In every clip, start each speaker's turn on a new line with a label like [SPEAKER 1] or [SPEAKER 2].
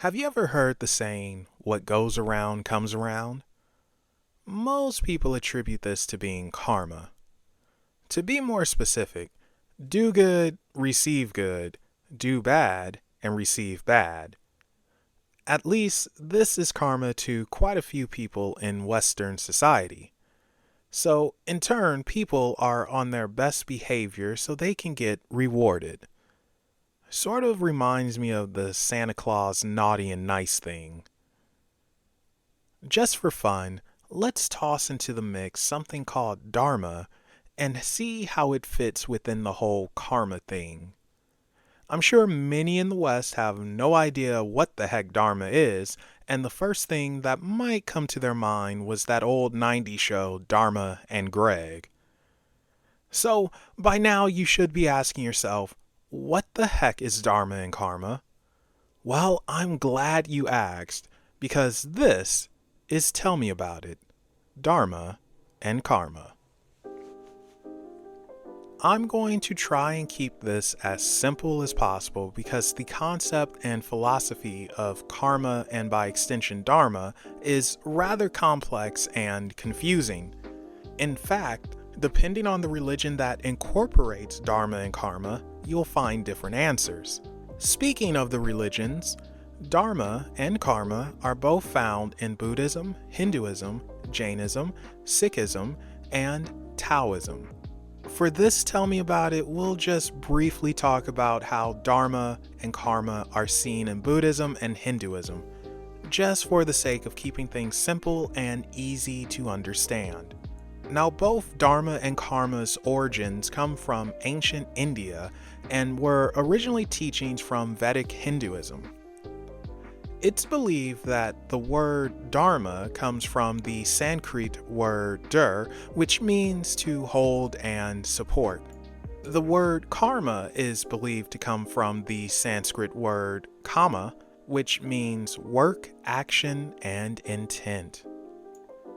[SPEAKER 1] Have you ever heard the saying, what goes around comes around? Most people attribute this to being karma. To be more specific, do good, receive good, do bad, and receive bad. At least this is karma to quite a few people in Western society. So, in turn, people are on their best behavior so they can get rewarded. Sort of reminds me of the Santa Claus naughty and nice thing. Just for fun, let's toss into the mix something called Dharma and see how it fits within the whole karma thing. I'm sure many in the West have no idea what the heck Dharma is, and the first thing that might come to their mind was that old 90s show, Dharma and Greg. So, by now you should be asking yourself, what the heck is Dharma and karma? Well, I'm glad you asked, because this is Tell Me About It, Dharma and Karma. I'm going to try and keep this as simple as possible because the concept and philosophy of karma and by extension Dharma is rather complex and confusing. In fact, depending on the religion that incorporates Dharma and karma, you'll find different answers. Speaking of the religions, Dharma and karma are both found in Buddhism, Hinduism, Jainism, Sikhism, and Taoism. For this Tell Me About It, we'll just briefly talk about how Dharma and karma are seen in Buddhism and Hinduism, just for the sake of keeping things simple and easy to understand. Now, both Dharma and karma's origins come from ancient India and were originally teachings from Vedic Hinduism. It's believed that the word Dharma comes from the Sanskrit word dur, which means to hold and support. The word karma is believed to come from the Sanskrit word kama, which means work, action, and intent.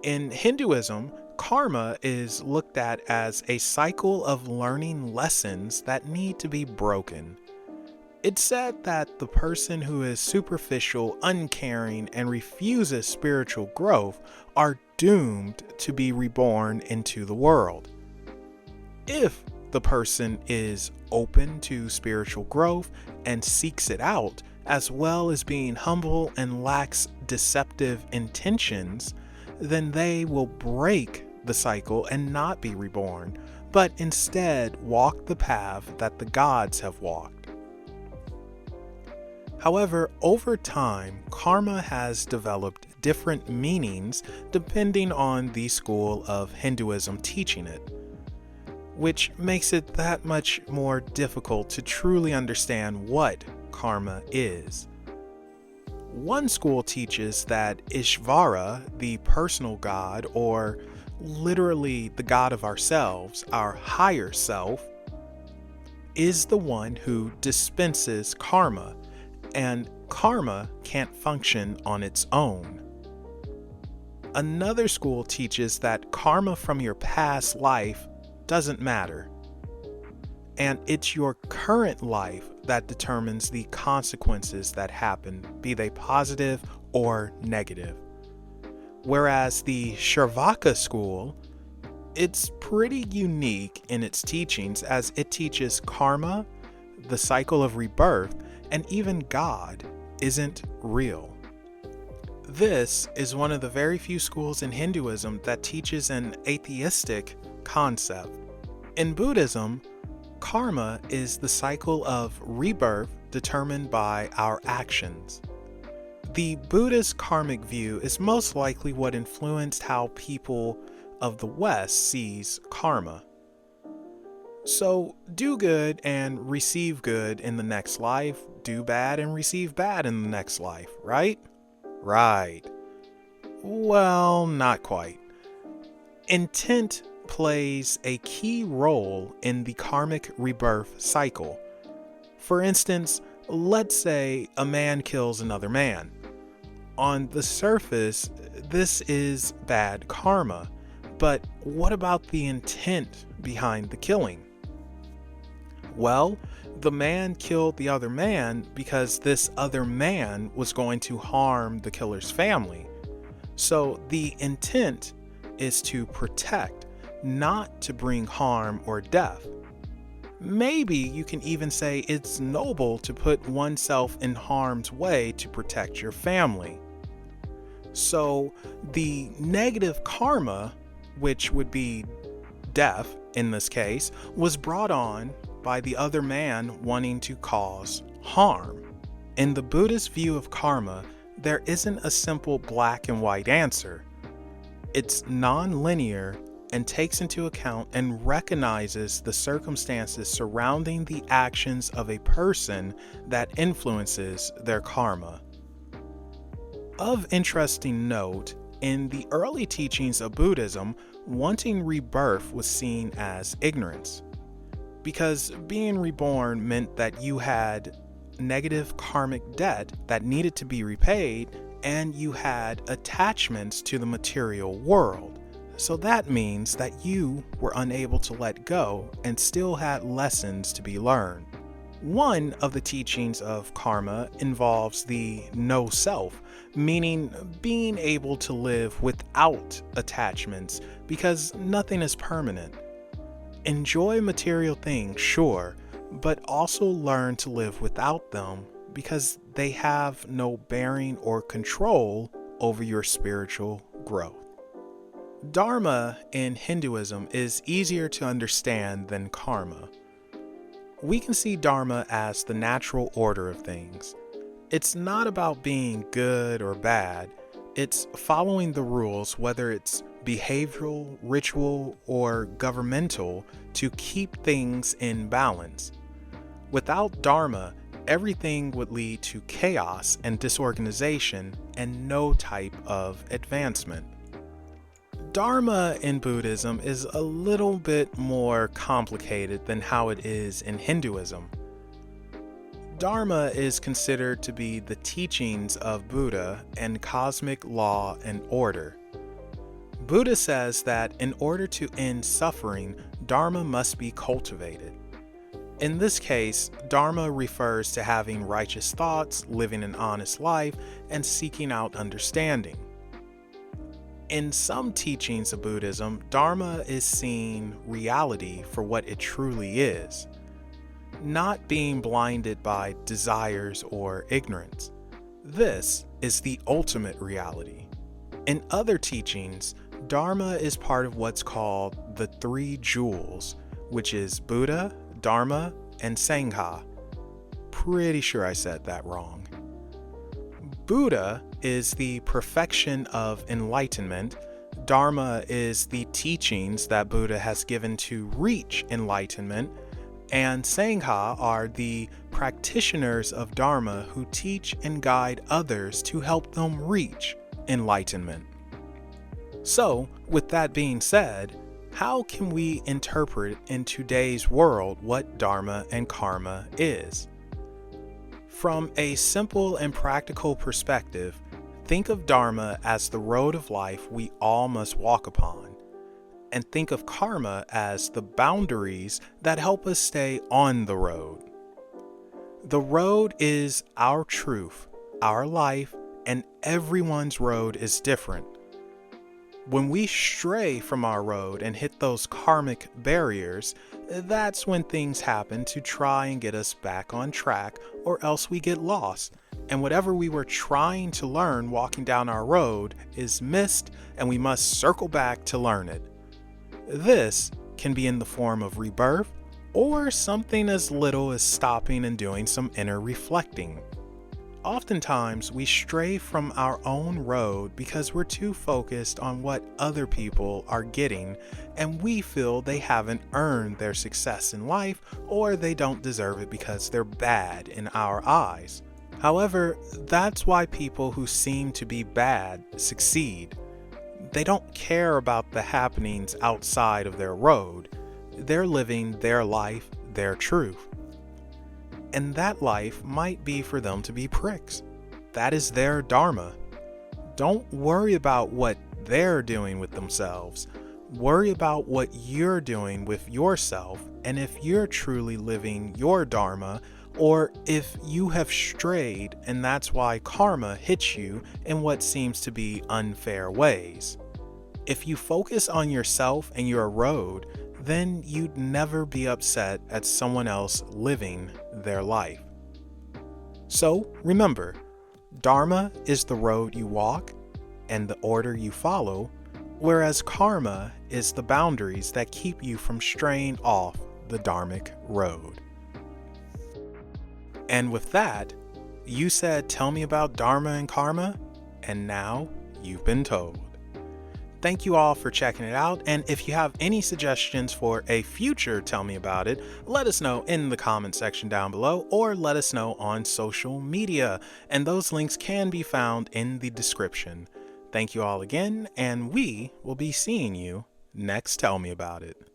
[SPEAKER 1] In Hinduism, karma is looked at as a cycle of learning lessons that need to be broken. It's said that the person who is superficial, uncaring, and refuses spiritual growth are doomed to be reborn into the world. If the person is open to spiritual growth and seeks it out, as well as being humble and lacks deceptive intentions, then they will break the cycle and not be reborn, but instead walk the path that the gods have walked. However, over time, karma has developed different meanings depending on the school of Hinduism teaching it, which makes it that much more difficult to truly understand what karma is. One school teaches that Ishvara, the personal god, or literally the god of ourselves, our higher self, is the one who dispenses karma, and karma can't function on its own. Another school teaches that karma from your past life doesn't matter, and it's your current life that determines the consequences that happen, be they positive or negative. Whereas the Sharvaka school, it's pretty unique in its teachings as it teaches karma, the cycle of rebirth, and even God isn't real. This is one of the very few schools in Hinduism that teaches an atheistic concept. In Buddhism, karma is the cycle of rebirth determined by our actions. The Buddhist karmic view is most likely what influenced how people of the West sees karma. So, do good and receive good in the next life, do bad and receive bad in the next life, right? Right. Well, not quite. Intent plays a key role in the karmic rebirth cycle. For instance, let's say a man kills another man. On the surface, this is bad karma, but what about the intent behind the killing? Well, the man killed the other man because this other man was going to harm the killer's family. So the intent is to protect, not to bring harm or death. Maybe you can even say it's noble to put oneself in harm's way to protect your family. So the negative karma, which would be death in this case, was brought on by the other man wanting to cause harm. In the Buddhist view of karma, there isn't a simple black and white answer. It's non-linear and takes into account and recognizes the circumstances surrounding the actions of a person that influences their karma. Of interesting note, in the early teachings of Buddhism, wanting rebirth was seen as ignorance, because being reborn meant that you had negative karmic debt that needed to be repaid, and you had attachments to the material world. So that means that you were unable to let go and still had lessons to be learned. One of the teachings of karma involves the no self, meaning being able to live without attachments because nothing is permanent. Enjoy material things, sure, but also learn to live without them because they have no bearing or control over your spiritual growth. Dharma in Hinduism is easier to understand than karma. We can see Dharma as the natural order of things. It's not about being good or bad. It's following the rules, whether it's behavioral, ritual, or governmental, to keep things in balance. Without Dharma, everything would lead to chaos and disorganization and no type of advancement. Dharma in Buddhism is a little bit more complicated than how it is in Hinduism. Dharma is considered to be the teachings of Buddha and cosmic law and order. Buddha says that in order to end suffering, Dharma must be cultivated. In this case, Dharma refers to having righteous thoughts, living an honest life, and seeking out understanding. In some teachings of Buddhism, Dharma is seeing reality for what it truly is, not being blinded by desires or ignorance. This is the ultimate reality. In other teachings, Dharma is part of what's called the three jewels, which is Buddha, Dharma, and Sangha. Pretty sure I said that wrong. Buddha is the perfection of enlightenment. Dharma is the teachings that Buddha has given to reach enlightenment. And Sangha are the practitioners of Dharma who teach and guide others to help them reach enlightenment. So, with that being said, how can we interpret in today's world what Dharma and karma is? From a simple and practical perspective, think of Dharma as the road of life we all must walk upon, and think of karma as the boundaries that help us stay on the road. The road is our truth, our life, and everyone's road is different. When we stray from our road and hit those karmic barriers, that's when things happen to try and get us back on track, or else we get lost, and whatever we were trying to learn walking down our road is missed, and we must circle back to learn it. This can be in the form of rebirth, or something as little as stopping and doing some inner reflecting. Oftentimes, we stray from our own road because we're too focused on what other people are getting, and we feel they haven't earned their success in life, or they don't deserve it because they're bad in our eyes. However, that's why people who seem to be bad succeed. They don't care about the happenings outside of their road. They're living their life, their truth. And that life might be for them to be pricks. That is their Dharma. Don't worry about what they're doing with themselves. Worry about what you're doing with yourself and if you're truly living your Dharma, or if you have strayed and that's why karma hits you in what seems to be unfair ways. If you focus on yourself and your road, then you'd never be upset at someone else living their life. So remember, Dharma is the road you walk and the order you follow, whereas karma is the boundaries that keep you from straying off the dharmic road. And with that, you said, tell me about Dharma and karma, and now you've been told. Thank you all for checking it out, and if you have any suggestions for a future Tell Me About It, let us know in the comment section down below, or let us know on social media, and those links can be found in the description. Thank you all again, and we will be seeing you next Tell Me About It.